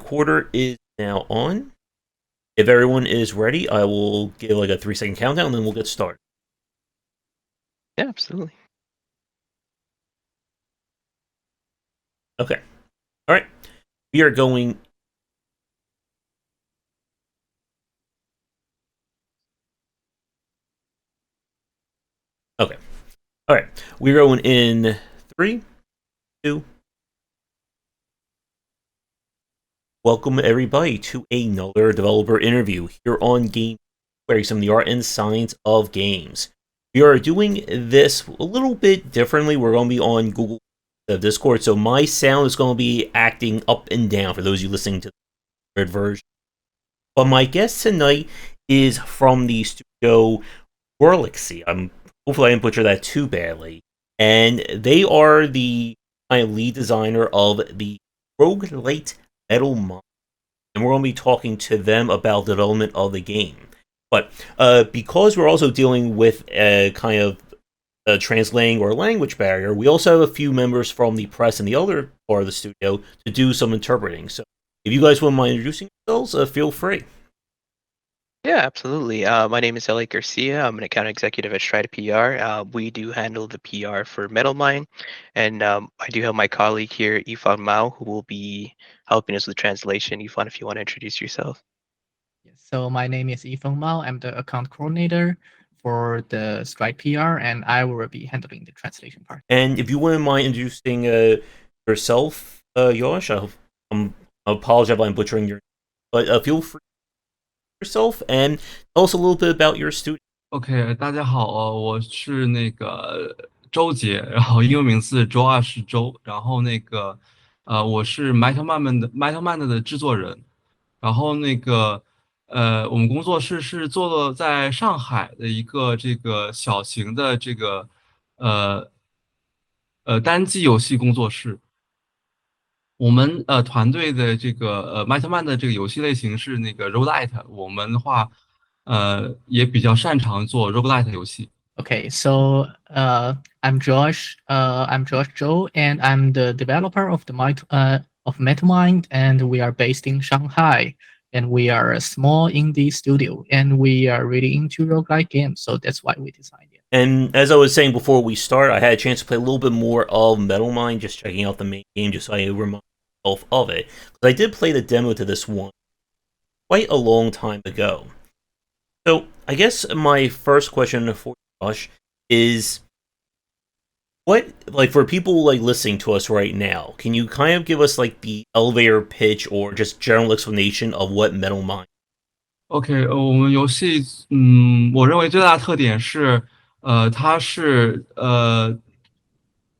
recorder is now on. If everyone is ready, I will give like a 3-second countdown, and then we'll get started. Yeah, absolutely. Okay. All right. We are going. Okay. All right. We're going in 3, 2. Welcome everybody to another developer interview here on Game, where some of the art and science of games. We are doing this a little bit differently. We're going to be on Google Discord, so my sound is going to be acting up and down for those of you listening to the third version. But my guest tonight is from the studio Whirllaxy. Hopefully I didn't butcher that too badly. And they are the lead designer of the roguelite Metal Mind. And we're going to be talking to them about the development of the game. But because we're also dealing with a kind of a translating or language barrier, we also have a few members from the press and the other part of the studio to do some interpreting. So if you guys wouldn't mind introducing yourselves, feel free. Yeah, absolutely. My name is Ellie Garcia. I'm an account executive at Stride PR. We do handle the PR for MetalMine, and I do have my colleague here, Yifan Mao, who will be helping us with translation. Yifan, if you want to introduce yourself. Yes, so my name is Yifeng Mao. I'm the account coordinator for the Stride PR, and I will be handling the translation part. And if you wouldn't mind introducing yourself, Josh, I apologize if I'm butchering your name, but feel free yourself and tell us a little bit about your studio. OK，大家好，我是那个周杰，然后英文名字 Joash Zhou，然后我是 Metal Man 的制作人，然后我们工作室是坐落在上海的一个这个小型的这个单机游戏工作室。我们团队的这个Metal Man 的这个游戏类型是那个 roguelite，我们的话也比较擅长做 roguelite 游戏。Okay, so I'm Josh. I'm Josh Zhou, and I'm the developer of MetaMind, and we are based in Shanghai. And we are a small indie studio, and we are really into roguelike games, so that's why we designed it. And as I was saying before we start, I had a chance to play a little bit more of Metal Mind, just checking out the main game, just so I remind myself of it. Because I did play the demo to this one quite a long time ago. So I guess my first question for Josh is, what, like, for people like listening to us right now, can you kind of give us like the elevator pitch or just general explanation of what Metal Mind? OK，我们游戏，我认为最大的特点是，它是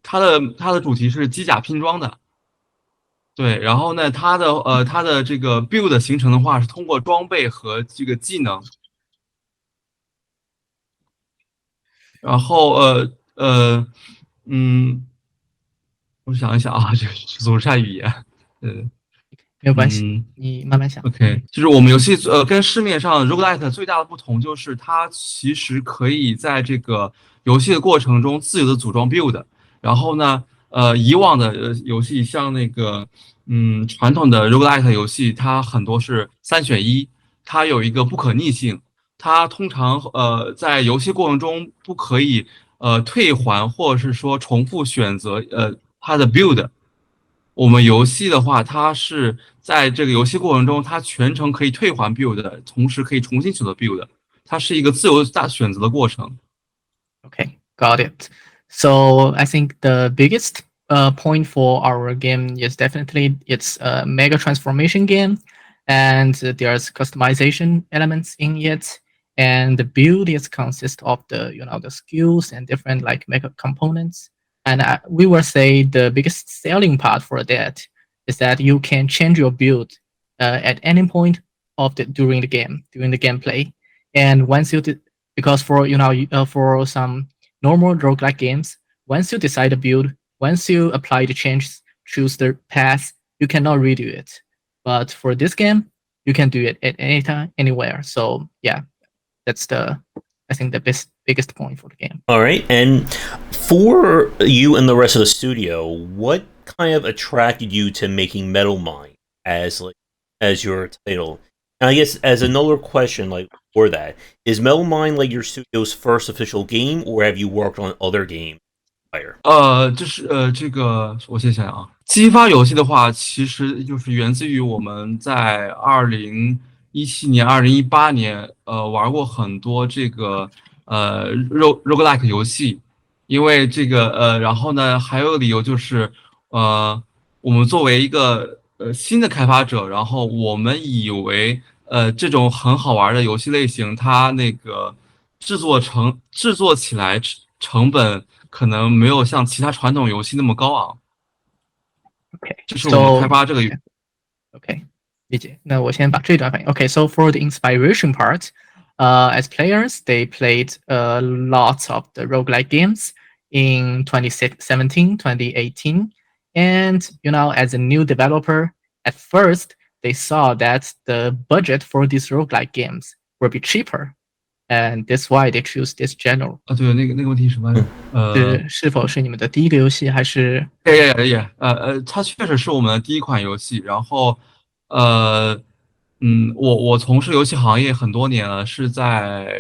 它的主题是机甲拼装的，对，然后呢，它的这个 build 形成的话是通过装备和这个技能，然后我想一想啊，这组织下语言，没有关系，你慢慢想。OK，就是我们游戏跟市面上 roguelite 最大的不同就是它其实可以在这个游戏的过程中自由的组装 build，然后呢，以往的游戏像传统的 roguelite 游戏，它很多是3选1，它有一个不可逆性，它通常在游戏过程中不可以退还或者是说重复选择它的 build。我们游戏的话，它是在这个游戏过程中，它全程可以退还 build 的，同时可以重新选择 build，它是一个自由大选择的过程。Okay, got it. So I think the biggest point for our game is definitely it's a mega transformation game, and there's customization elements in it. And the build is consist of the skills and different like mega components. And we will say the biggest selling part for that is that you can change your build at any point during the gameplay. And once you because for for some normal roguelike games, once you decide a build, once you apply the changes, choose the path, you cannot redo it. But for this game, you can do it at any time, anywhere. So yeah, that's I think the biggest point for the game. All right, and for you and the rest of the studio, what kind of attracted you to making Metal Mind as like as your title. And I guess as another question, like for that, is Metal Mind like your studio's first official game, or have you worked on other games prior? 这个我先想想啊，激发游戏的话，其实就是源自于我们在2017年、2018年，玩过很多这个roguelike 游戏，因为这个然后呢，还有个理由就是，我们作为一个新的开发者，然后我们以为这种很好玩的游戏类型，它那个制作起来成本可能没有像其他传统游戏那么高昂。Okay, 这是我们开 so 发这个 okay, 理解。那我先把这段翻译。Okay, so for the inspiration part, as players, they played lots of the roguelike games in 2017, 2018. And, as a new developer, at first, they saw that the budget for these roguelike games would be cheaper. And that's why they choose this genre. 对，那个问题是什么来着？是否是你们的第一个游戏，还是它确实是我们的第一款游戏。然后，我从事游戏行业很多年了，是在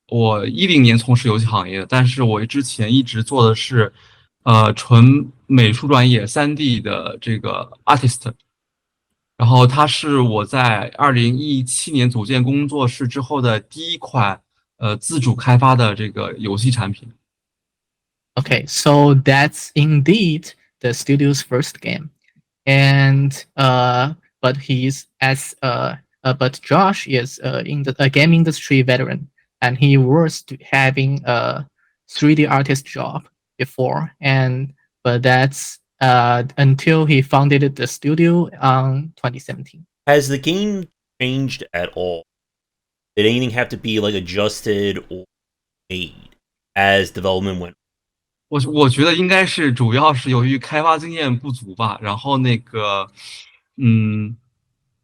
我2010年从事游戏行业的，但是我之前一直做的是，纯美术专业3D 的这个 artist。然后它是我在2017年组建工作室之后的第一款自主开发的这个游戏产品。Okay, so that's indeed the studio's first game, and but but Josh is in the game industry veteran, and he was having a 3D artist job before, but that's until he founded the studio on 2017. Has the game changed at all? Did anything have to be like adjusted or made as development went? 我觉得应该是主要是由于开发经验不足吧，然后那个，嗯，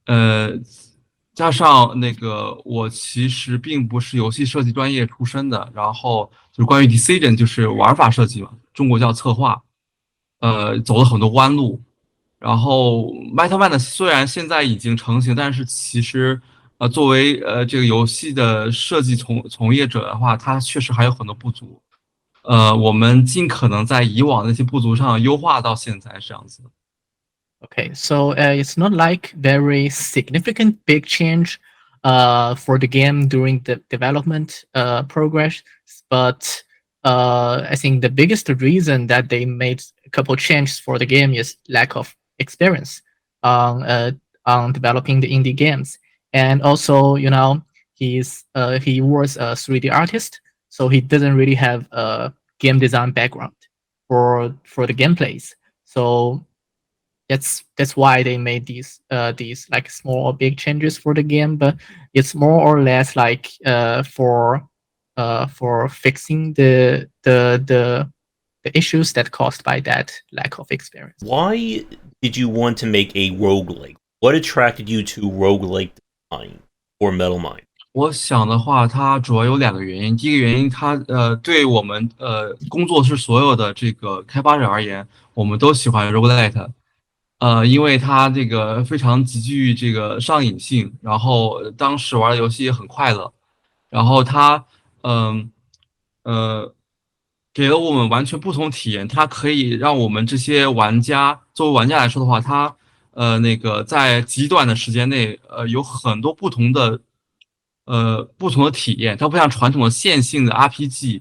呃，加上那个我其实并不是游戏设计专业出身的，然后就是关于 decision 就是玩法设计嘛，中国叫策划，走了很多弯路。然后 MetaMind 虽然现在已经成型，但是其实作为这个游戏的设计从业者的话，它确实还有很多不足。我们尽可能在以往那些不足上优化到现在是这样子的。Okay, so it's not like very significant big change for the game during the development progress, but I think the biggest reason that they made a couple changes for the game is lack of experience on developing the indie games, and also he was a 3D artist, so he doesn't really have a game design background for the gameplays. So that's why they made these like small or big changes for the game, but it's more or less like for fixing the issues that caused by that lack of experience. Why did you want to make a roguelike? What attracted you to roguelike design or Metal Mind? 我想的话，它主要有2个原因。第一个原因，它对我们工作室所有的这个开发者而言，我们都喜欢 roguelite。因为它这个非常极具这个上瘾性，然后当时玩的游戏也很快乐，然后它给了我们完全不同体验。它可以让我们这些玩家作为玩家来说的话，它那个在极短的时间内有很多不同的体验。它不像传统的线性的 RPG，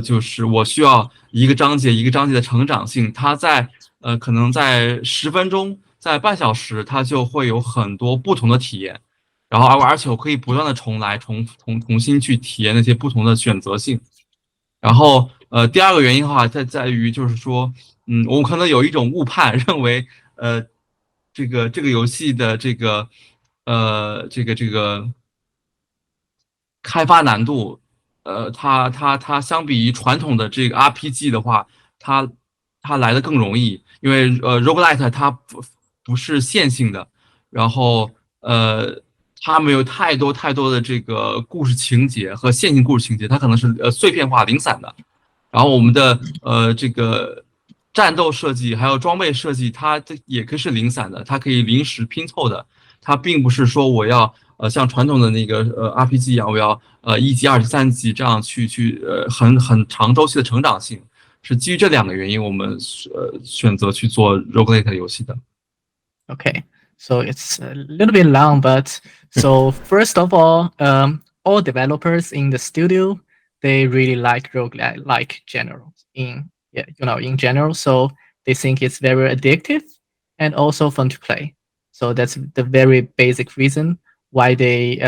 就是我需要一个章节一个章节的成长性，它在可能在10分钟，在半小时，它就会有很多不同的体验，然后而且我可以不断的重来，重新去体验那些不同的选择性。然后第二个原因的话，在于就是说，我们可能有一种误判，认为这个游戏的这个开发难度，它相比于传统的这个 RPG 的话，它来的更容易，因为roguelite 它不是线性的，然后它没有太多的这个故事情节和线性故事情节，它可能是碎片化零散的。然后我们的这个战斗设计还有装备设计，它也可以是零散的，它可以临时拼凑的，它并不是说我要像传统的那个RPG 一样，我要1级、2级、3级这样去很长周期的成长性。是基于这2个原因，我们选择去做 roguelite 游戏的。Okay, so it's a little bit long, but so first of all developers in the studio, they really like roguelike general in general. So they think it's very addictive and also fun to play. So that's the very basic reason why they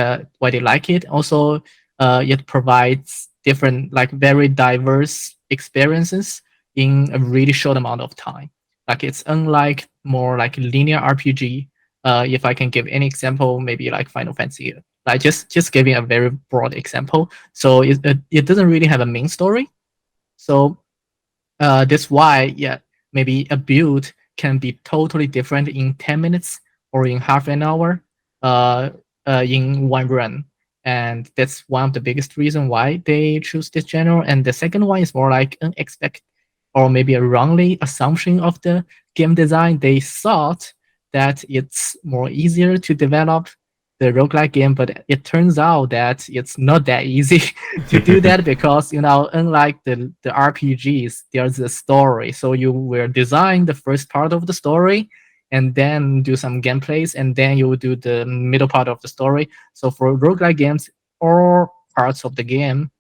like it. Also, it provides different like very diverse experiences in a really short amount of time. Like it's unlike more like linear RPG. If I can give any example, maybe like Final Fantasy, like just giving a very broad example. So it doesn't really have a main story. So that's why maybe a build can be totally different in 10 minutes or in half an hour in one run. And that's one of the biggest reason why they choose this genre. And the second one is more like unexpected or maybe a wrongly assumption of the game design. They thought that it's more easier to develop the roguelike game, but it turns out that it's not that easy to do that because unlike the RPGs, there's a story. So you will design the first part of the story and then do some gameplays, and then you will do the middle part of the story. So for roguelike games, all parts of the game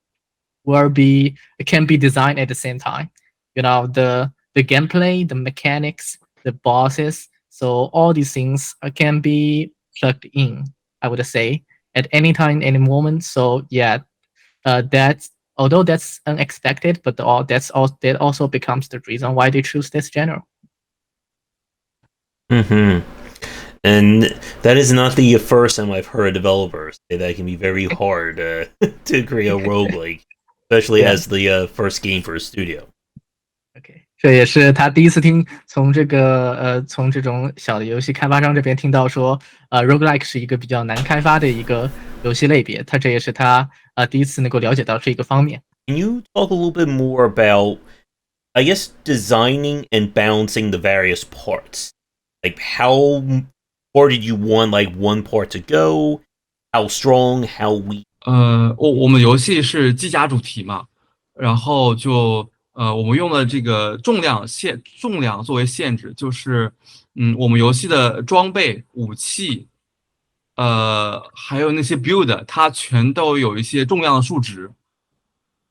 can be designed at the same time. The gameplay, the mechanics, the bosses. So all these things can be plugged in, I would say, at any time, any moment. So that's although that's unexpected, but that also becomes the reason why they choose this genre. And that is not the first time I've heard developers say that it can be very hard to create a roguelike, especially as the first game for a studio. OK， 这也是他第一次从这种小的游戏开发商这边听到说roguelike 是一个比较难开发的一个游戏类别，这也是他第一次能够了解到这个方面。Can you talk a little bit more about, I guess, designing and balancing the various parts? Like how far did you want like one part to go? How strong? How weak? 我们游戏是机甲主题嘛，然后我们用了这个重量作为限制，就是我们游戏的装备、武器，还有那些 build， 它全都有一些重量的数值。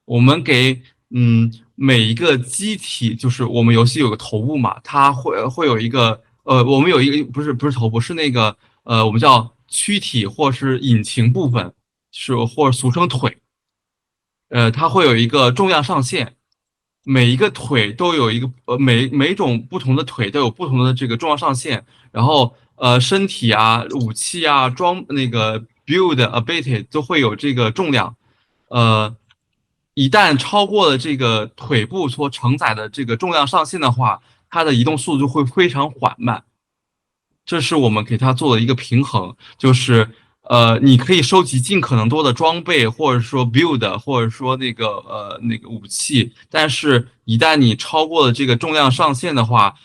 我们给每一个机体，就是我们游戏有个头部嘛，它会有一个我们有一个不是头部，是那个我们叫躯体或是引擎部分，或者俗称腿。它会有一个重量上限，每一个腿都有一个每种不同的腿都有不同的这个重量上限，然后身体啊、武器啊、那个 build ability 都会有这个重量，一旦超过了这个腿部所承载的这个重量上限的话，它的移动速度会非常缓慢。这是我们给它做的一个平衡，就是你可以收集尽可能多的装备，或者说 build， 或者说那个武器，但是一旦你超过了这个重量上限的话，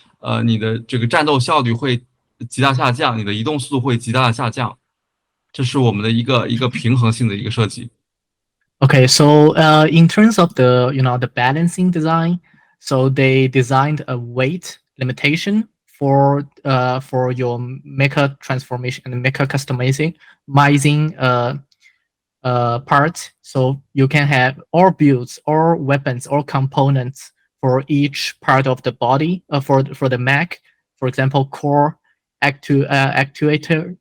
你的这个战斗效率会极大下降，你的移动速度会极大的下降。这是我们的一个平衡性的一个设计。Okay, so in terms of the balancing design, so they designed a weight limitation for your mecha transformation and mecha customizing part. So you can have all builds, or weapons, or components for each part of the body. For the mech, for example, core, actuator,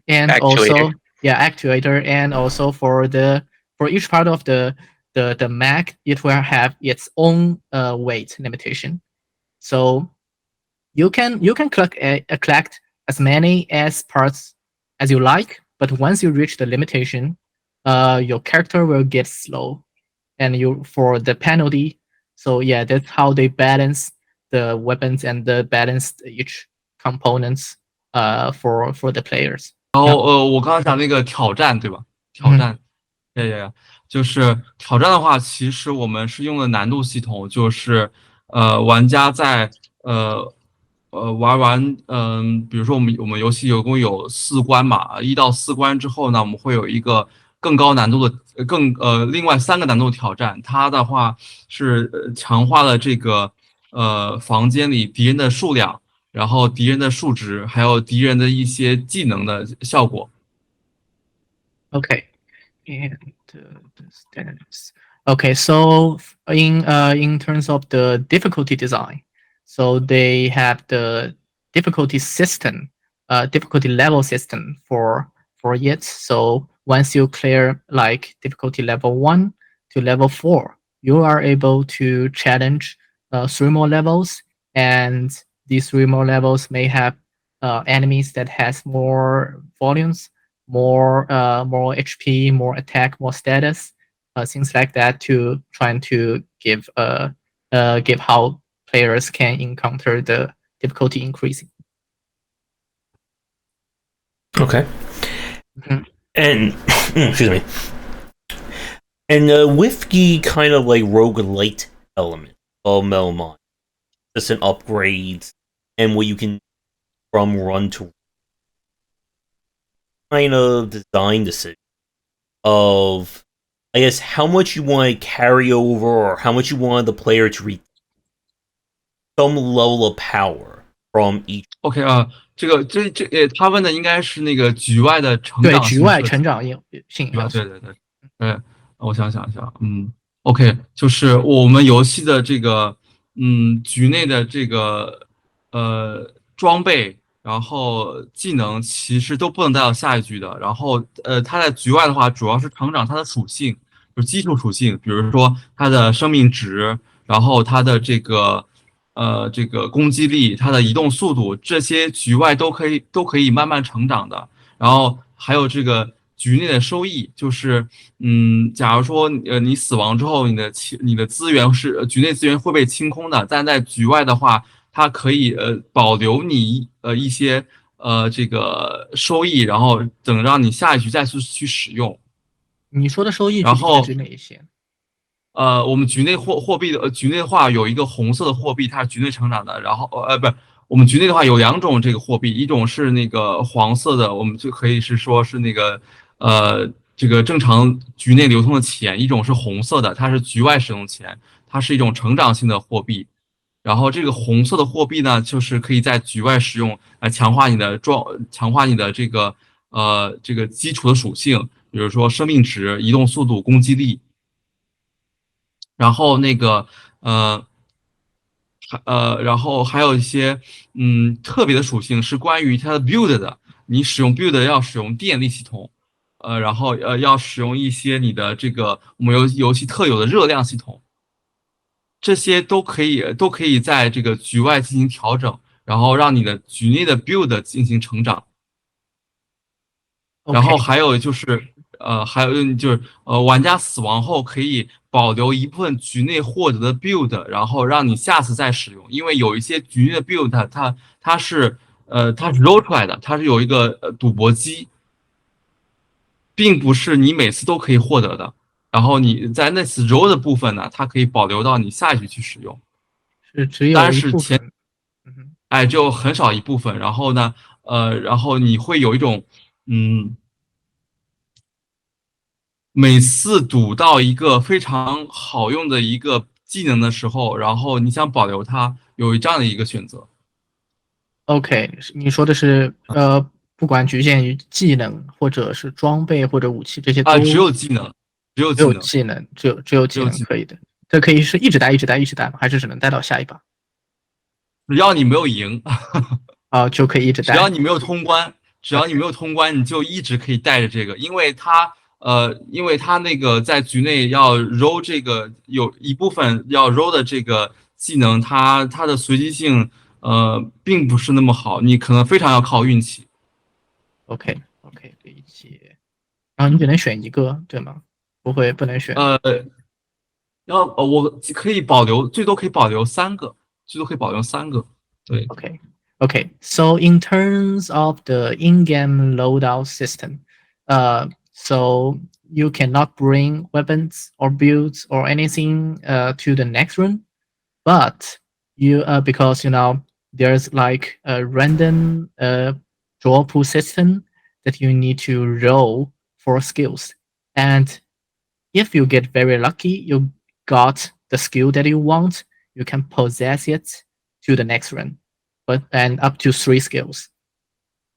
and also actuator, and also for each part of the Mac, it will have its own weight limitation. So you can collect as many as parts as you like, but once you reach the limitation, your character will get slow, and for the penalty. So that's how they balance the weapons and balance each components for the players. 然后我刚刚讲那个挑战，对吧？挑战，就是挑战的话，其实我们是用的难度系统，就是玩家在玩完比如说我们游戏有共有4关嘛，1到4关之后呢，我们会有一个更高难度的另外3个难度挑战，它的话是强化了这个房间里敌人的数量，然后敌人的数值，还有敌人的一些技能的效果。Okay. And the standards. Okay, so in terms of the difficulty design, so they have the difficulty system, difficulty level system for it. So once you clear like difficulty level 1 to level 4, you are able to challenge 3 more levels, and these 3 more levels may have enemies that has more volumes, more HP, more attack, more status, things like that, to trying to give how players can encounter the difficulty increasing. Okay. Mhm. And excuse me. And with the kind of like roguelite element of Melmon, just an upgrades and what you can from run to kind of design decision of, I guess, how much you want to carry over or how much you want the player to reach some level of power from each. OK 啊，他问的应该是那个局外的成对，长局外性设计。成长性要素。对，我想想一下，OK，就是我们游戏的这个，局内的这个，装备，然后技能其实都不能带到下一局的。然后，它在局外的话，主要是成长它的属性，就是基础属性，比如说它的生命值，然后它的这个攻击力、它的移动速度，这些局外都可以慢慢成长的。然后还有这个局内的收益，就是假如说你死亡之后，你的资源是局内资源会被清空的，但在局外的话，它可以保留你一些这个收益，然后等让你下一局再次去使用。你说的收益具然后体是指哪一些？我们局内货币的局内的话有一个红色的货币，它是局内成长的。然后不是，我们局内的话有2种这个货币，一种是那个黄色的，我们就可以说是那个这个正常局内流通的钱；一种是红色的，它是局外使用钱，它是一种成长性的货币。然后这个红色的货币呢，就是可以在局外使用来强化你的这个基础的属性，比如说生命值、移动速度、攻击力。然后那个然后还有一些特别的属性是关于它的 build 的，你使用 build 要使用电力系统，然后要使用一些你的这个我们游戏特有的热量系统，这些都可以在这个局外进行调整，然后让你的局内的 build 进行成长。然后 OK，还有就是，玩家死亡后可以保留一部分局内获得的 build，然后让你下次再使用。因为有一些局内的 build，它是 roll 出来的，它是有一个赌博机，并不是你每次都可以获得的。然后你在那次 roll 的部分呢，它可以保留到你下一局去使用。是只有一当然是部分。就很少一部分。然后呢，然后你会有一种每次赌到一个非常好用的一个技能的时候，然后你想保留它，有这样的一个选择。OK，你说的是不管局限于技能或者是装备或者武器，这些只都有技能，只有只有技能，技能，只有技只有技能。能可以的。这可以是一直带一直带一直带吗？还是只能带到下一把？只要你没有赢，就可以一直带。只要你没有通关，只要你没有通关，你就一直可以带着这个，因为它那个在局内要 roll 这个有一部分要 roll 的这个技能，它的随机性并不是那么好，你可能非常要靠运气。OK，理解。然后你只能选一个，对吗？不能选。我可以保留，最多可以保留3个，最多可以保留3个。对。Okay. So in terms of the in-game loadout system, so you cannot bring weapons or builds or anything to the next run, but you because there's like a random draw pool system that you need to roll for skills, and if you get very lucky, you got the skill that you want, you can possess it to the next run, and up to 3 skills.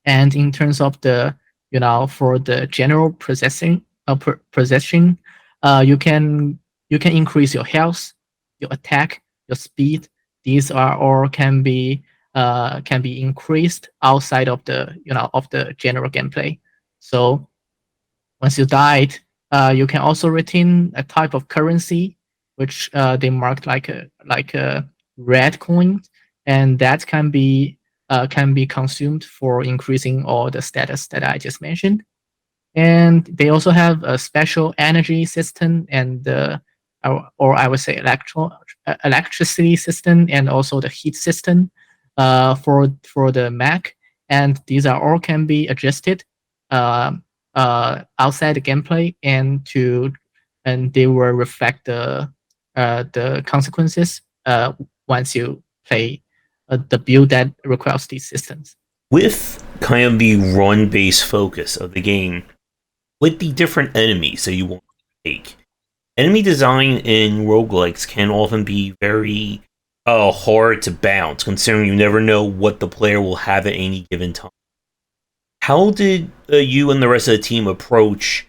And in terms of the for the general possession, you can increase your health, your attack, your speed. These are all can be increased outside of the of the general gameplay. So once you died, you can also retain a type of currency, which they marked like a red coin, and that can be consumed for increasing all the status that I just mentioned. And they also have a special energy system and or I would say electricity system and also the heat system for the Mac. And these are all can be adjusted uh, outside the gameplay and they will reflect the consequences once you play the build that requires these systems. With kind of the run-based focus of the game, with the different enemies that you want to take, enemy design in roguelikes can often be very hard to bounce, considering you never know what the player will have at any given time. How did you and the rest of the team approach,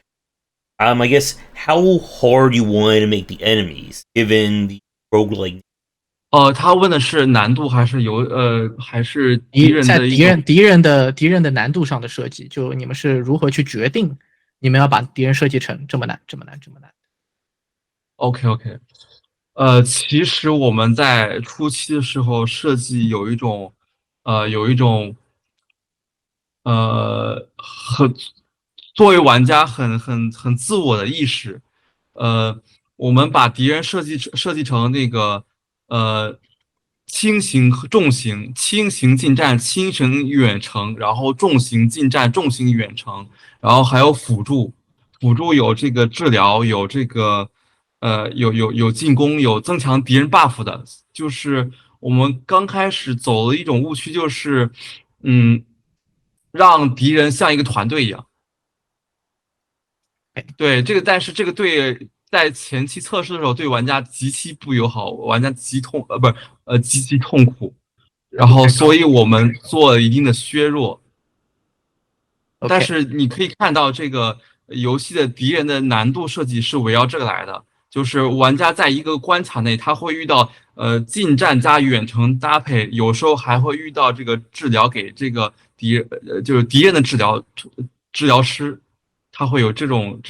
I guess, how hard you wanted to make the enemies, given the roguelike? 他问的是难度还是还是敌人在的一种敌人的难度上的设计，就你们是如何去决定你们要把敌人设计成这么难、这么难、这么难？OK OK，其实我们在初期的时候设计有一种很作为玩家很自我的意识，我们把敌人设计成那个轻型和重型，轻型近战、轻型远程，然后重型近战、重型远程，然后还有辅助，辅助有这个治疗，有这个有进攻，有增强敌人 buff 的，就是我们刚开始走了一种误区，就是让敌人像一个团队一样。对这个，但是这个队在前期测试的时候对玩家极其不友好，玩家不是极其痛苦，然后所以我们做了一定的削弱。但是你可以看到这个游戏的敌人的难度设计是围绕这个来的，就是玩家在一个关卡内，他会遇到近战加远程搭配，有时候还会遇到这个治疗给这个就是敌人的治疗师，他会有这种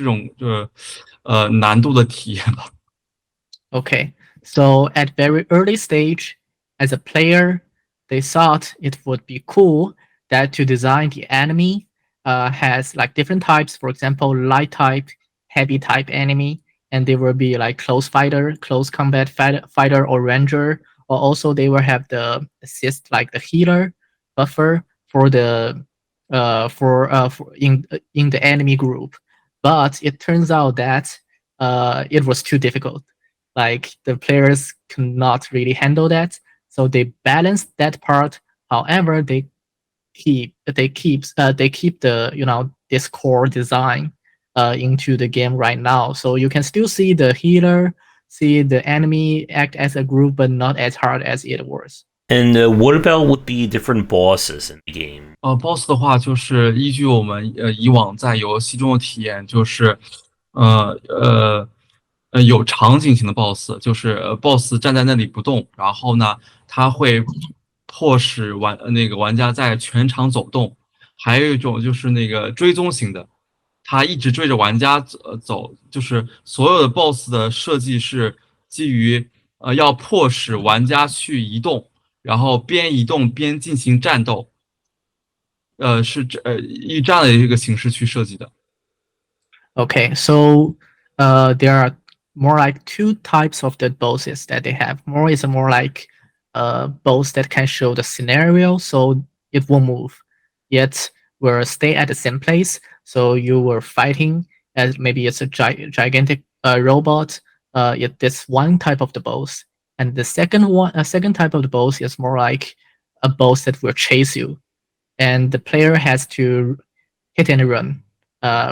难度的体验吧。Okay, so at very early stage, as a player, they thought it would be cool that to design the enemy has like different types. For example, light type, heavy type enemy, and they will be like close fighter, close combat fighter or ranger, or also they will have the assist like the healer, buffer for the for in the enemy group. But it turns out that it was too difficult. Like the players cannot really handle that, so they balance that part. However, they keep the this core design into the game right now. So you can still see the healer, see the enemy act as a group, but not as hard as it was. And what about with the different bosses in the game? Boss 的话就是依据我们以往在游戏中的体验，就是有场景型的 boss，就是boss 站在那里不动，然后呢，他会迫使玩家在全场走动。还有一种就是那个追踪型的，他一直追着玩家走，就是所有的 boss 的设计是基于要迫使玩家去移动，然后边移动边进行战斗。是以这样的一个形式去设计的。Okay, so there are more like 2 types of the bosses that they have. More is more like boss that can show the scenario, so it will move, yet will stay at the same place. So you were fighting, as maybe it's a gigantic robot. That's one type of the boss, and the second type of the boss is more like a boss that will chase you, and the player has to hit and run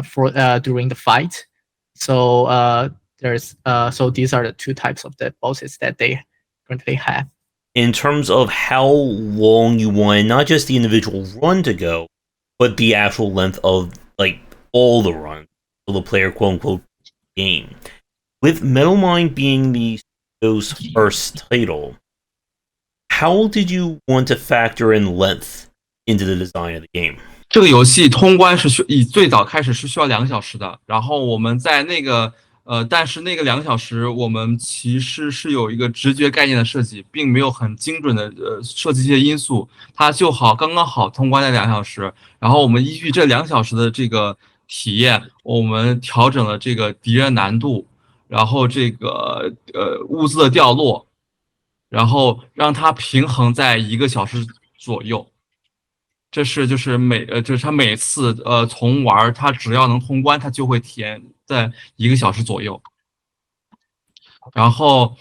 for during the fight. So so these are the two types of the bosses that they currently have. In terms of how long you want not just the individual run to go, but the actual length of like all the runs, so the player quote unquote game. With Metal Mind being the studio's first title, how did you want to factor in length into the design of the game? 这个游戏通关是最早开始是需要2个小时的，然后我们在那个但是那个2个小时我们其实是有一个直觉概念的设计，并没有很精准的设计一些因素，它就刚刚好通关那2个小时。然后我们依据这2个小时的这个体验，我们调整了这个敌人难度，然后这个物资的掉落，然后让它平衡在1个小时左右。这是就是就是他每次从玩他只要能通关，他就会体验在1个小时左右。然后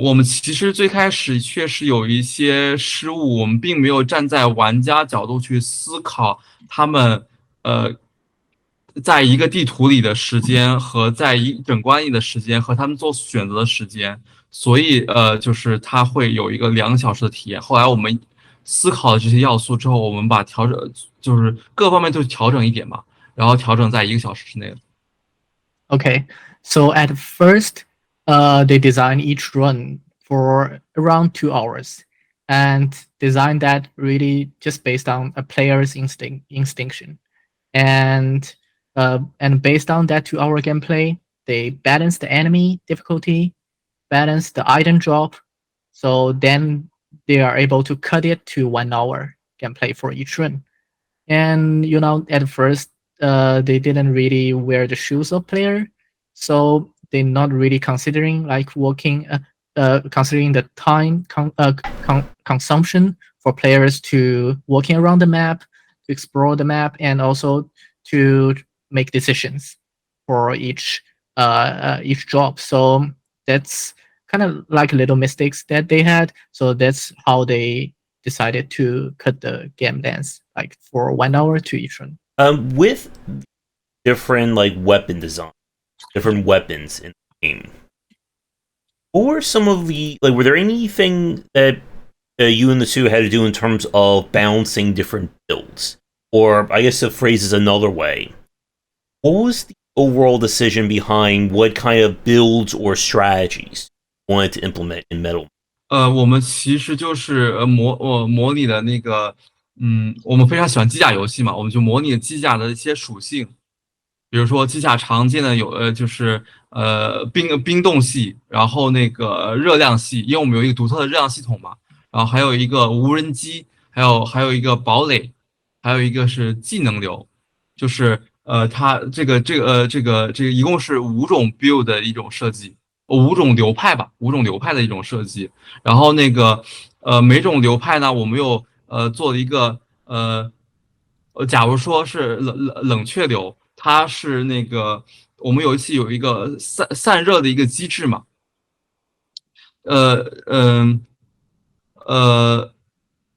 我们其实最开始确实有一些失误，我们并没有站在玩家角度去思考他们在一个地图里的时间和在一整关里的时间和他们做选择的时间，所以就是它会有一个2个小时的体验。后来我们思考了这些要素之后，我们把调整就是各方面都调整一点嘛，然后调整在1个小时之内。Okay, so at first, they design each run for around 2 hours, and design that really just based on a player's instinction, and based on that 2 hour gameplay, they balance the enemy difficulty, balance the item drop, so then they are able to cut it to 1 hour gameplay for each run. And at first, they didn't really wear the shoes of player, so they're not really considering like considering the time consumption for players to walking around the map, to explore the map, and also to make decisions for each job. So that's kind of like little mistakes that they had. So that's how they decided to cut the game length like for 1 hour to each run. With different like weapon design, different weapons in the game, what were some of the were there anything that you and the two had to do in terms of balancing different builds? Or I guess the phrase is another way. What was the overall decision behind what kind of builds or strategies you wanted to implement in Metal? 我们其实就是模拟的那个，我们非常喜欢机甲游戏嘛，我们就模拟机甲的一些属性，比如说机甲常见的有就是冰冻系，然后那个热量系，因为我们有一个独特的热量系统嘛，然后还有一个无人机，还有一个堡垒，还有一个是技能流，就是它这个一共是5种 build 的一种设计。5种流派吧，5种流派的一种设计。然后那个每种流派呢，我们又做了一个假如说是冷却流，它是那个我们有一个散热的一个机制嘛，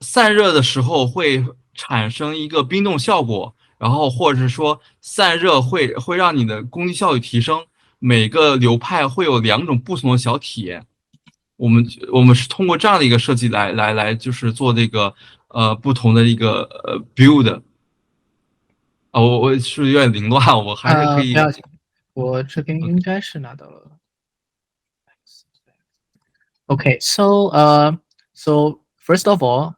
散热的时候会产生一个冰冻效果，然后或者是说散热会让你的攻击效率提升。每个流派会有2种不同的小体验，我们是通过这样的一个设计来就是做这个不同的一个build。我是有点凌乱，我还是可以。不要紧，我这边应该是拿到了。Okay, so first of all,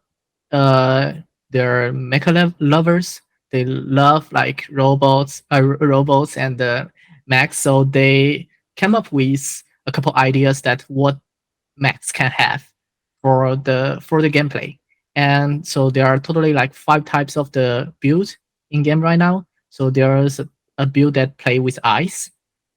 they're mecha lovers. They love like robots and mechs. So they came up with a couple ideas that what mechs can have for the gameplay. And so there are totally like 5 types of the build in game right now. So there's a build that play with ice,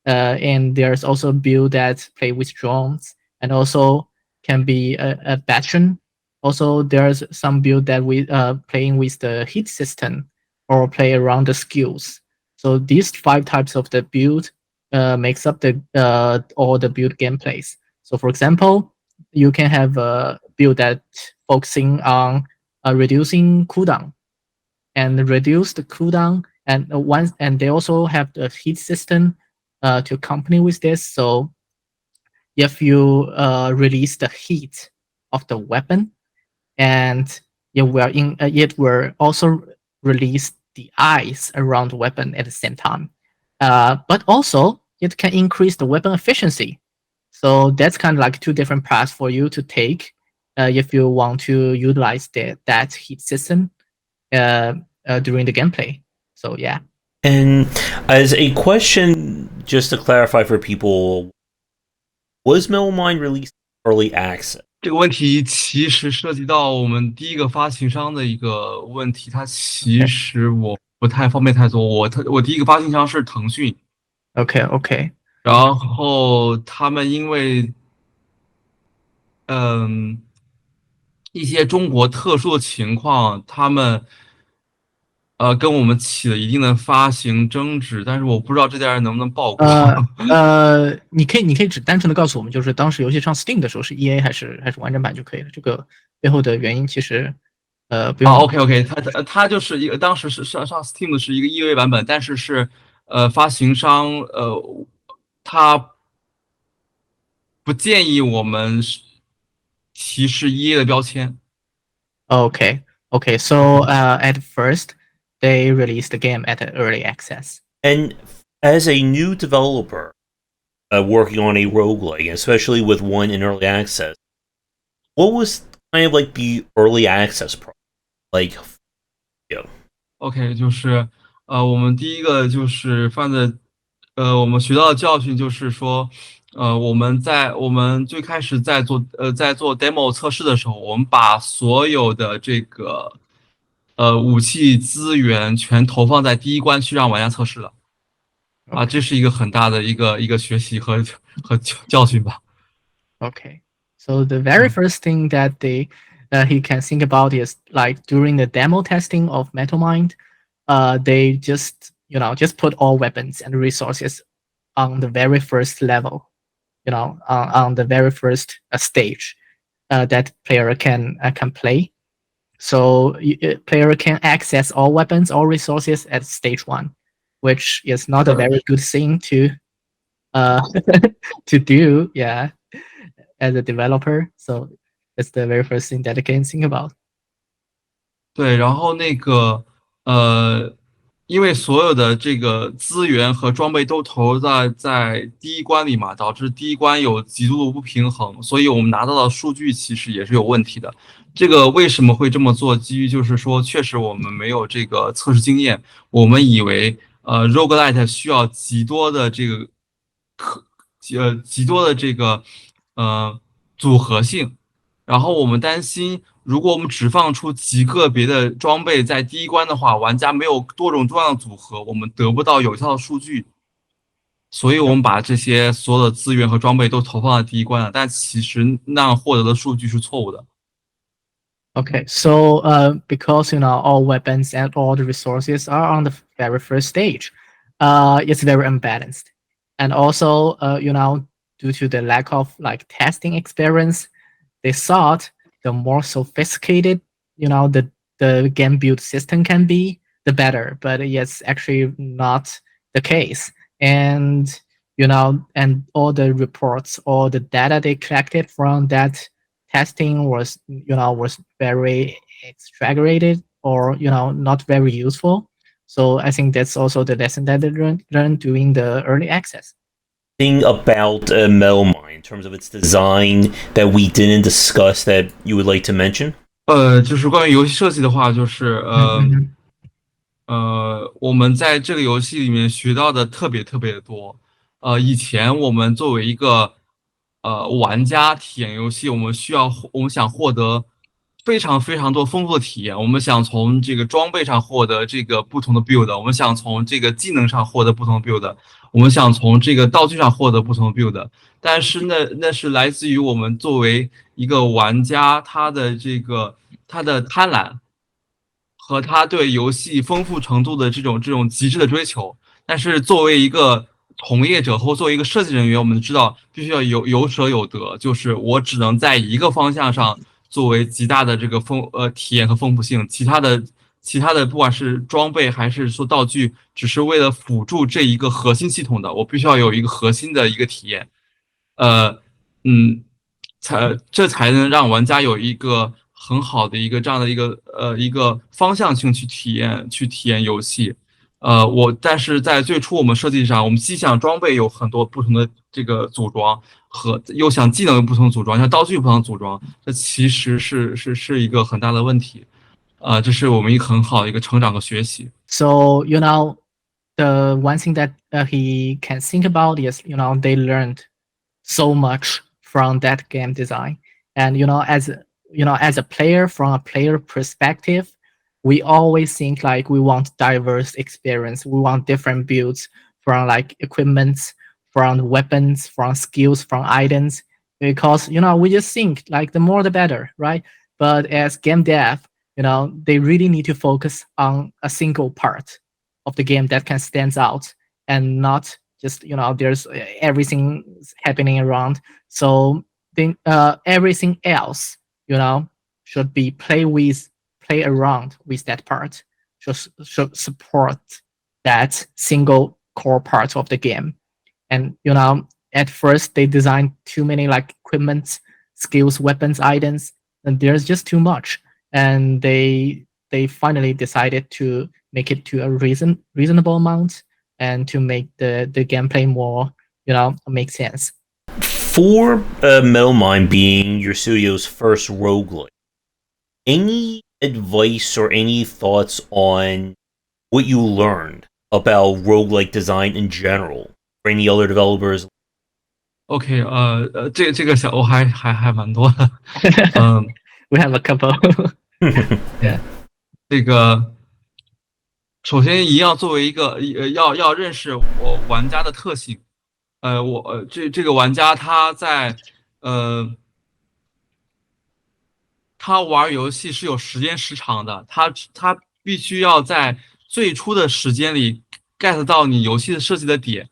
and there's also a build that play with drones, and also can be a veteran. Also, there's some build that we playing with the heat system or play around the skills. So these 5 types of the build makes up the all the build gameplays. So for example, you can have a build that focusing on reducing cooldown and reduce the cooldown, and they also have the heat system to accompany with this. So if you release the heat of the weapon, and it will also release the ice around the weapon at the same time. But also it can increase the weapon efficiency. So that's kind of like 2 different paths for you to take if you want to utilize that heat system during the gameplay. So yeah. And as a question, just to clarify for people, was Metal Mind released early access? 这个问题其实涉及到我们第一个发行商的一个问题，它其实我不太方便太多。我第一个发行商是腾讯。OK， 然后他们因为一些中国特殊的情况，他们跟我们起了一定的发行争执，但是我不知道这件事能不能曝光。你可以只单纯的告诉我们，就是当时游戏上 Steam 的时候是 EA 还是完整版就可以了。这个背后的原因其实不用。OK， 它就是一个当时是上 Steam 的是一个 EA 版本，但是发行商他不建议我们提示 EA 的标签。Okay. So at first they released the game at early access. And as a new developer working on a roguelike, especially with one in early access, what was kind of like the early access problem? Like, OK， 就是我们第一个就是我们学到的教训就是说，我们最开始在做 demo 测试的时候，我们把所有的这个武器资源全投放在第一关去让玩家测试了。这是一个很大的一个学习和教训吧。Okay. So the very first thing that he can think about is like during the demo testing of Metal Mind, they just put all weapons and resources on the very first level, on the very first stage that player can play. So player can access all weapons, all resources at stage 1, which is not a very good thing to to do, yeah, as a developer. So that's the very first thing that I can think about. 对，然后因为所有的这个资源和装备都投入在第一关里嘛，导致第一关有极度的不平衡，所以我们拿到的数据其实也是有问题的。这个为什么会这么做？基于就是说，确实我们没有这个测试经验，我们以为roguelite 需要极多的这个组合性，然后我们担心，如果我们只放出极个别的装备在第一关的话，玩家没有多种多样的组合，我们得不到有效的数据。所以我们把这些所有的资源和装备都投放在第一关了，但其实那样获得的数据是错误的。Okay, so because all weapons and all the resources are on the very first stage, it's very unbalanced, and also due to the lack of like testing experience, they thought the more sophisticated the game build system can be, the better. But it's actually not the case, and and all the reports, all the data they collected from that testing was very exaggerated or not very useful. So I think that's also the lesson that they learned during the early access. Thing about Metal Mind in terms of its design that we didn't discuss that you would like to mention? 就是关于游戏设计的话，就是我们在这个游戏里面学到的特别的多。以前我们作为一个玩家体验游戏，我们想获得非常多丰富的体验。我们想从这个装备上获得这个不同的 build， 我们想从这个技能上获得不同的 build， 我们想从这个道具上获得不同的 build。但是那是来自于我们作为一个玩家他的贪婪和他对游戏丰富程度的这种极致的追求。但是作为一个从业者或作为一个设计人员，我们知道必须要有舍有得，就是我只能在一个方向上作为极大的这个体验和丰富性，其他的不管是装备还是说道具，只是为了辅助这一个核心系统的，我必须要有一个核心的一个体验。呃，嗯，这才能让玩家有一个很好的一个这样的一个方向性去体验游戏。但是在最初我们设计上，我们既想装备有很多不同的这个组装，又想技能有不同的组装，像道具有不同的组装，这其实是一个很大的问题。这是我们一个很好的一个成长和学习。So the one thing that he can think about is they learned so much from that game design, and as a player, from a player perspective, we always think like we want diverse experience, we want different builds from like equipments, from weapons, from skills, from items, because we just think like the more the better, right? But as game dev, they really need to focus on a single part of the game that can stand out, and not just there's everything happening around. So everything else should be play around with that part, should support that single core part of the game. And at first they designed too many like equipment, skills, weapons, items, and there's just too much. And they finally decided to make it to a reasonable amount, and to make the gameplay more make sense. For Metal Mind being your studio's first roguelike, any advice or any thoughts on what you learned about roguelike design in general for any other developers? OK，这个小我还蛮多的。We have a couple. Yeah，这个首先一定要作为一个要认识玩家的特性。这个玩家他玩游戏是有时间时长的，他必须要在最初的时间里 get 到你游戏的设计的点，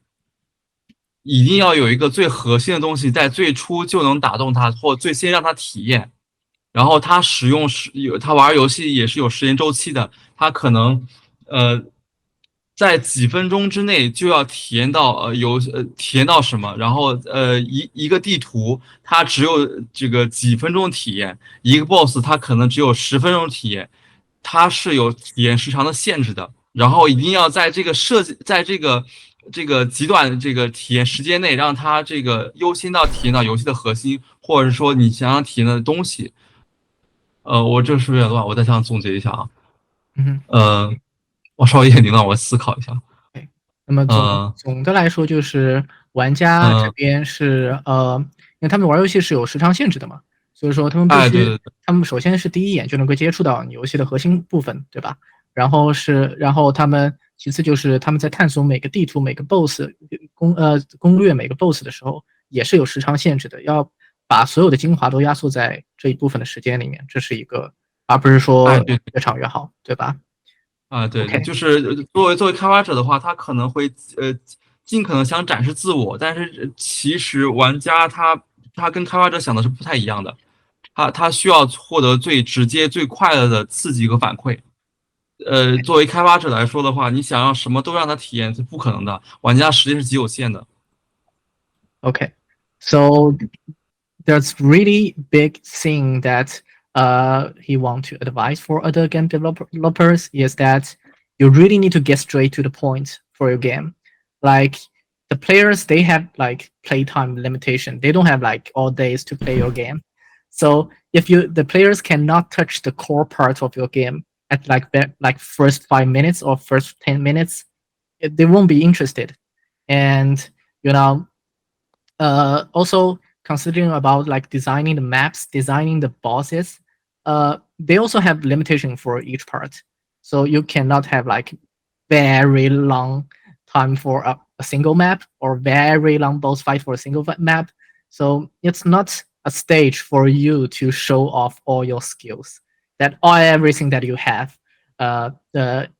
一定要有一个最核心的东西在最初就能打动他，或最先让他体验。然后他他玩游戏也是有时间周期的，他可能在几分钟之内就要体验到体验到什么，然后一个地图它只有这个几分钟体验，一个 boss 它可能只有10分钟体验，它是有体验时长的限制的。然后一定要在这个极短这个体验时间内，让它这个优先到体验到游戏的核心，或者是说你想要体验的东西。我这是不是有点乱？我再想总结一下啊。我稍微一点领导，我思考一下。那么总的来说，就是玩家这边是因为他们玩游戏是有时长限制的嘛，所以说他们必须，对他们首先是第一眼就能够接触到你游戏的核心部分，对吧？然后他们其次就是他们在探索每个地图、每个 BOSS 攻略每个 BOSS 的时候，也是有时长限制的，要把所有的精华都压缩在这一部分的时间里面，这是一个，而不是说越长越好，对吧？对，就是作为开发者的话，他可能会尽可能想展示自我，但是其实玩家他跟开发者想的是不太一样的，他需要获得最直接、最快乐的刺激和反馈。作为开发者来说的话，你想要什么都让他体验是不可能的，玩家时间是极有限的。Okay, so there's really big thing that he want to advise for other game developers is that you really need to get straight to the point for your game. Like the players, they have like playtime limitation. They don't have like all days to play your game. So if the players cannot touch the core part of your game at like first 5 minutes or first 10 minutes, they won't be interested. And also considering about like designing the maps, designing the bosses, they also have limitation for each part. So you cannot have like very long time for a single map, or very long boss fight for a single map. So it's not a stage for you to show off all your skills, that everything that you have in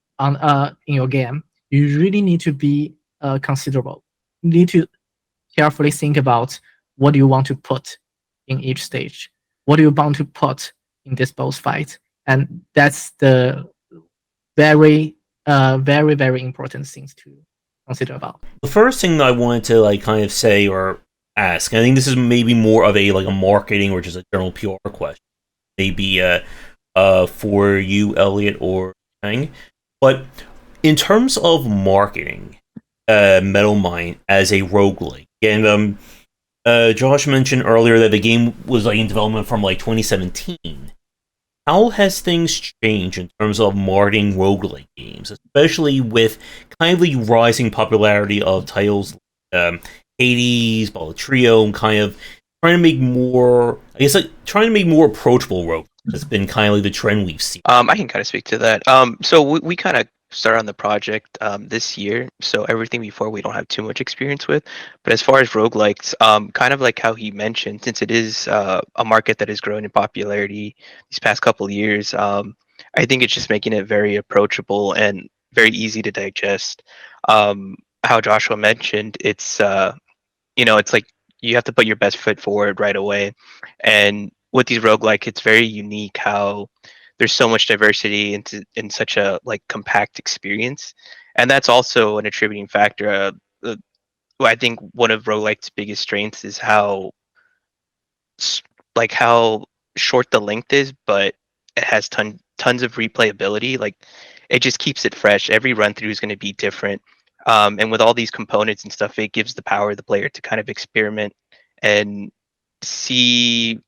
your game. you really need to be considerable. You need to carefully think about what do you want to put in each stage, what do you want to put in this boss fight, and that's the very important things to consider about. The first thing I wanted to like kind of say or ask, I think this is maybe more of a like a marketing or just a general PR question, maybe for you, Elliot, or Chang. But in terms of marketing, Metal Mind as a roguelike, and Josh mentioned earlier that the game was like in development from like 2017. How has things changed in terms of marketing roguelike games, especially with kind of the rising popularity of titles Hades, Ball Trio, and kind of trying to make more, I guess, like trying to make more approachable roguelikes has been kind of like the trend we've seen. I can kind of speak to that. So we kind of started on the project this year, so everything before we don't have too much experience with. But as far as roguelikes, kind of like how he mentioned, since it is a market that is growing in popularity these past couple of years, I think it's just making it very approachable and very easy to digest. How Joshua mentioned, it's it's like you have to put your best foot forward right away. And with these roguelike, it's very unique how there's so much diversity in such a like compact experience. And that's also an attributing factor. I think one of roguelike's biggest strengths is s- how short the length is, but it has tons of replayability. Like it just keeps it fresh. Every run through is going to be different. And with all these components and stuff, it gives the power of the player to kind of experiment and see,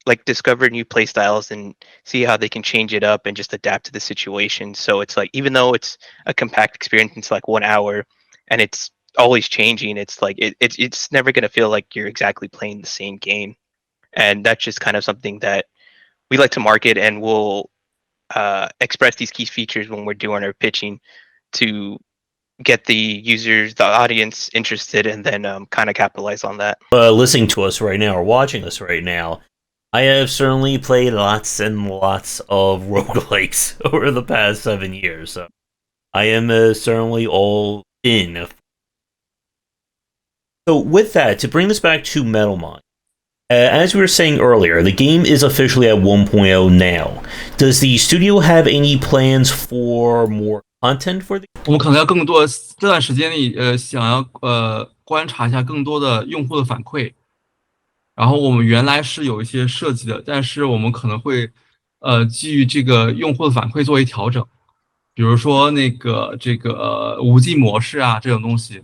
like, discover new play styles and see how they can change it up and just adapt to the situation. So it's like, even though it's a compact experience, it's like 1 hour and it's always changing. It's like, it's never going to feel like you're exactly playing the same game. And that's just kind of something that we like to market, and we'll express these key features when we're doing our pitching to get the users, the audience interested, and then kind of capitalize on that. Listening to us right now or watching us right now, I have certainly played lots and lots of roguelikes over the past 7 years, so I am certainly all in. So, with that, to bring this back to Metal Mind, as we were saying earlier, the game is officially at 1.0 now. Does the studio have any plans for more content for the game? 我们可能要更多这段时间里，想要观察一下更多的用户的反馈。然后我们原来是有一些设计的，但是我们可能会基于这个用户的反馈做一调整，比如说这个无尽模式啊这种东西，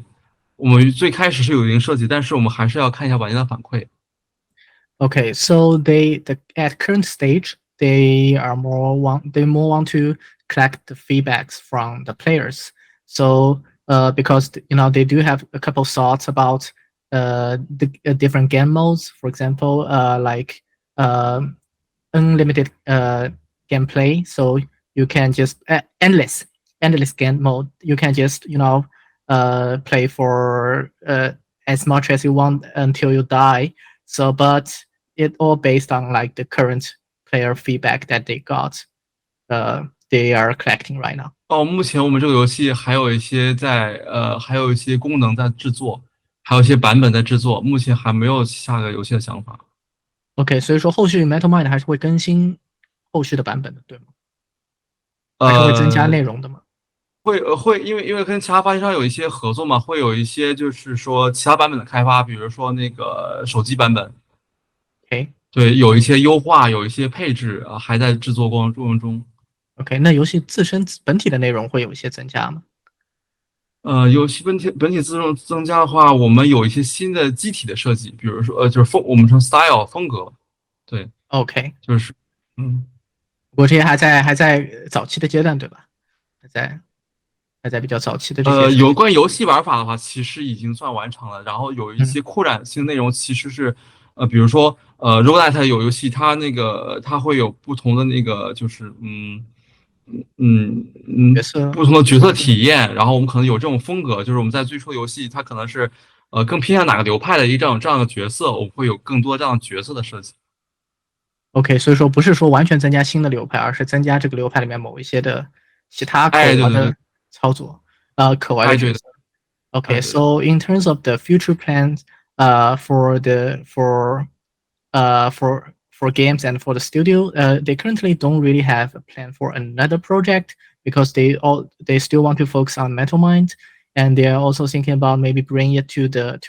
我们最开始是有一定设计，但是我们还是要看一下玩家的反馈。Okay, so at current stage they more want to collect the feedbacks from the players. So because they do have a couple thoughts about the different game modes. For example, like unlimited gameplay. So you can just endless game mode. You can just play for as much as you want until you die. So, but it all based on like the current player feedback that they got. They are collecting right now. 目前我们这个游戏还有一些还有一些功能在制作，还有一些版本在制作，目前还没有下个游戏的想法。OK， 所以说后续 Metal Mind 还是会更新后续的版本的，对吗？还是会增加内容的吗？会，因为跟其他发行商有一些合作嘛，会有一些就是说其他版本的开发，比如说那个手机版本。OK， 对，有一些优化，有一些配置还在制作过程中。OK， 那游戏自身本体的内容会有一些增加吗？游戏本体自动增加的话，我们有一些新的机体的设计，比如说就是我们称 style 风格。对 ，OK， 就是不过这些还在早期的阶段，对吧？还在比较早期的这些。有关游戏玩法的话，其实已经算完成了。然后有一些扩展性内容，其实是比如说roguelite 有游戏，它会有不同的那个就是角色不同的角色体验。然后我们可能有这种风格，就是我们在最初游戏它可能是更偏向哪个流派的这样的角色，我们会有更多这样角色的设计。OK， 所以说不是说完全增加新的流派，而是增加这个流派里面某一些的其他口玩的操作。可玩的角色。Okay, 对 so in terms of the future plans, for for games and for the studio, they currently don't really have a plan for another project because they still want to focus on Metal Mind, and they are also thinking about maybe bringing it to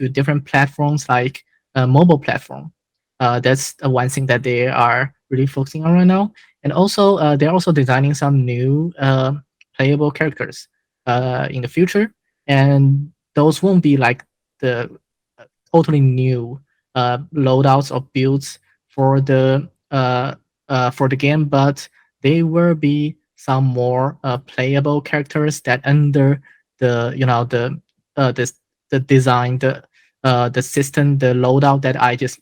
different platforms like mobile platform. That's one thing that they are really focusing on right now, and also they're also designing some new playable characters in the future, and those won't be like the totally new loadouts or builds for the game, but they will be some more playable characters that under the the the design the system the loadout that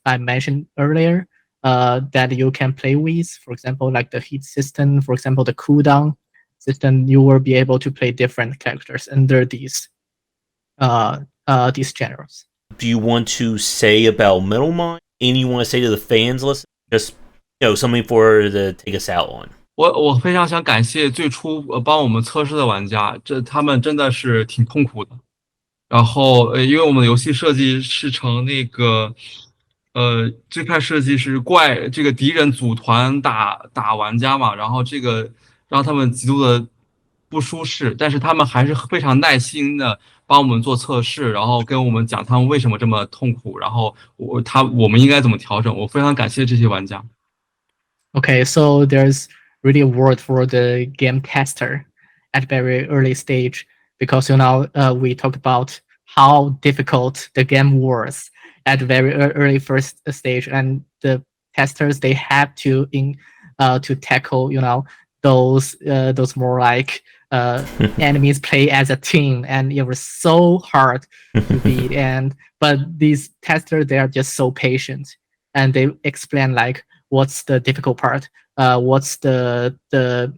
I mentioned earlier that you can play with. For example, like the heat system, for example, the cooldown system, you will be able to play different characters under these genres. Do you want to say about Metal Mind? Anything you want to say to the fans? Listen, just something for to take us out on. 我非常想感谢最初帮我们测试的玩家，他们真的是挺痛苦的。然后因为我们的游戏设计是成那个最开始设计是这个敌人组团打玩家嘛，然后这个让他们极度的不舒适，但是他们还是非常耐心的帮我们做测试，然后跟我们讲他们为什么这么痛苦，然后我们应该怎么调整。我非常感谢这些玩家。Okay, so there's really a word for the game tester at very early stage because we talked about how difficult the game was at very early first stage, and the testers they have to tackle those more like enemies play as a team, and it was so hard to beat. But these testers they are just so patient, and they explain like what's the difficult part, what's the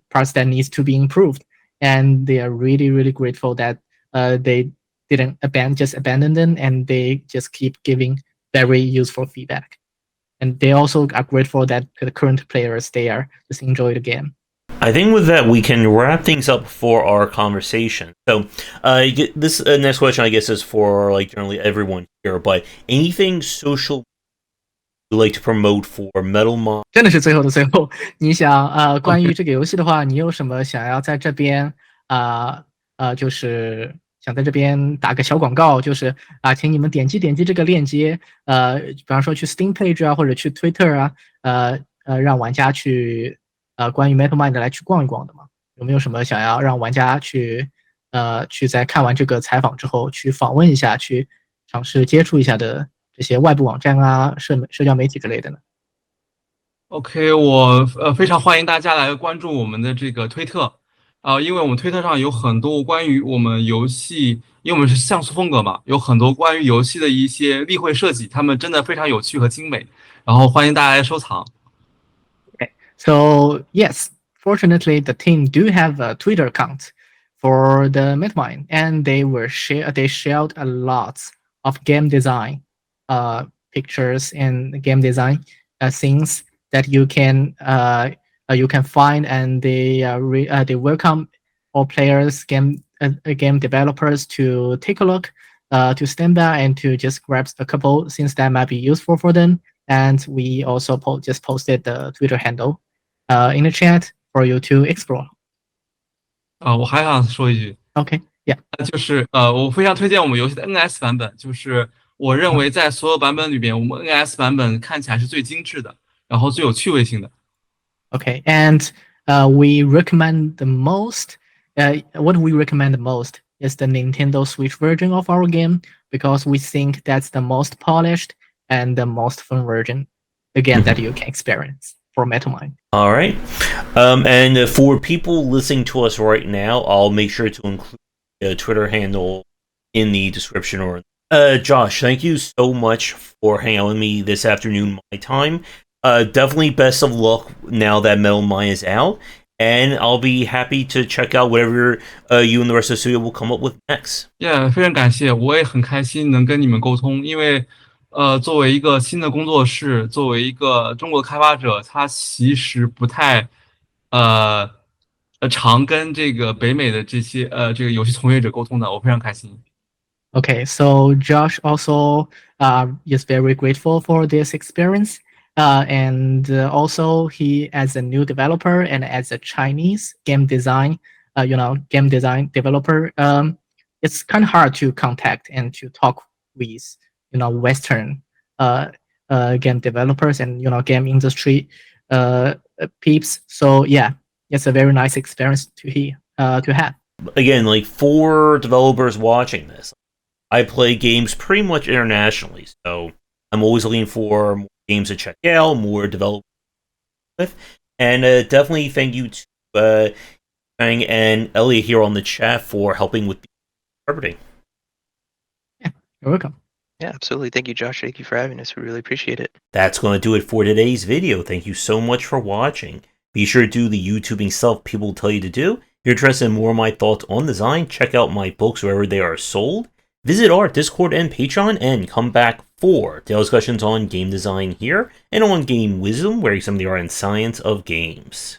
parts that needs to be improved, and they are really grateful that they didn't abandon them, and they just keep giving very useful feedback. And they also are grateful that the current players they are just enjoy the game. I think with that we can wrap things up for our conversation. So, this next question I guess is for like generally everyone here, but anything social you like to promote for Metal Mind? 真的是最后的最后，你想关于这个游戏的话，你有什么想要在这边就是想在这边打个小广告，就是请你们点击这个链接，比方说去 Steam page 啊，或者去 Twitter 啊，让玩家去关于 Metal Mind 来去逛一逛的吗？有没有什么想要让玩家去在看完这个采访之后去访问一下，去尝试接触一下的这些外部网站啊、社交媒体之类的呢？ OK，我非常欢迎大家来关注我们的这个推特，因为我们推特上有很多关于我们游戏，因为我们是像素风格嘛，有很多关于游戏的一些例会设计，他们真的非常有趣和精美，然后欢迎大家来收藏。Okay, so yes, fortunately the team do have a Twitter account for the Midmind, and they shared a lot of game design, pictures and game design things that you can find, and they welcome all players, game developers to take a look, to stand by and to just grab a couple things that might be useful for them. And we also just posted the Twitter handle in the chat for you to explore. 我还想说一句 Okay, yeah. 就是我非常推荐我们游戏的 NS 版本，就是我认为在所有版本里边，我们 NS 版本看起来是最精致的。然后最有趣味性的。Okay, and we recommend the most. What we recommend the most is the Nintendo Switch version of our game because we think that's the most polished and the most fun version, again, that you can experience for Metal Mind. All right, and for people listening to us right now, I'll make sure to include the Twitter handle in the description. Or Josh, thank you so much for hanging out with me this afternoon, my time. Definitely best of luck now that Metal Mind is out, and I'll be happy to check out whatever you and the rest of the studio will come up with next. Yeah， 非常感谢，我也很开心能跟你们沟通，因为作为一个新的工作室，作为一个中国开发者，他其实不太常跟这个北美的这些这个游戏从业者沟通的，我非常开心。Okay, so Josh also is very grateful for this experience. And also he, as a new developer and as a Chinese game design, game design developer, it's kind of hard to contact and to talk with, Western game developers and, game industry peeps. So yeah, it's a very nice experience to have. Again, like for developers watching this, I play games pretty much internationally, so I'm always looking for more games to check out, more developers with, and definitely thank you to Fang and Elliot here on the chat for helping with the interpreting. Yeah, you're welcome. Yeah, absolutely. Thank you, Josh. Thank you for having us. We really appreciate it. That's going to do it for today's video. Thank you so much for watching. Be sure to do the YouTubing stuff people tell you to do. If you're interested in more of my thoughts on design, check out my books wherever they are sold. Visit our Discord and Patreon, and come back for daily discussions on game design here, and on game wisdom, where you some of the art and science of games.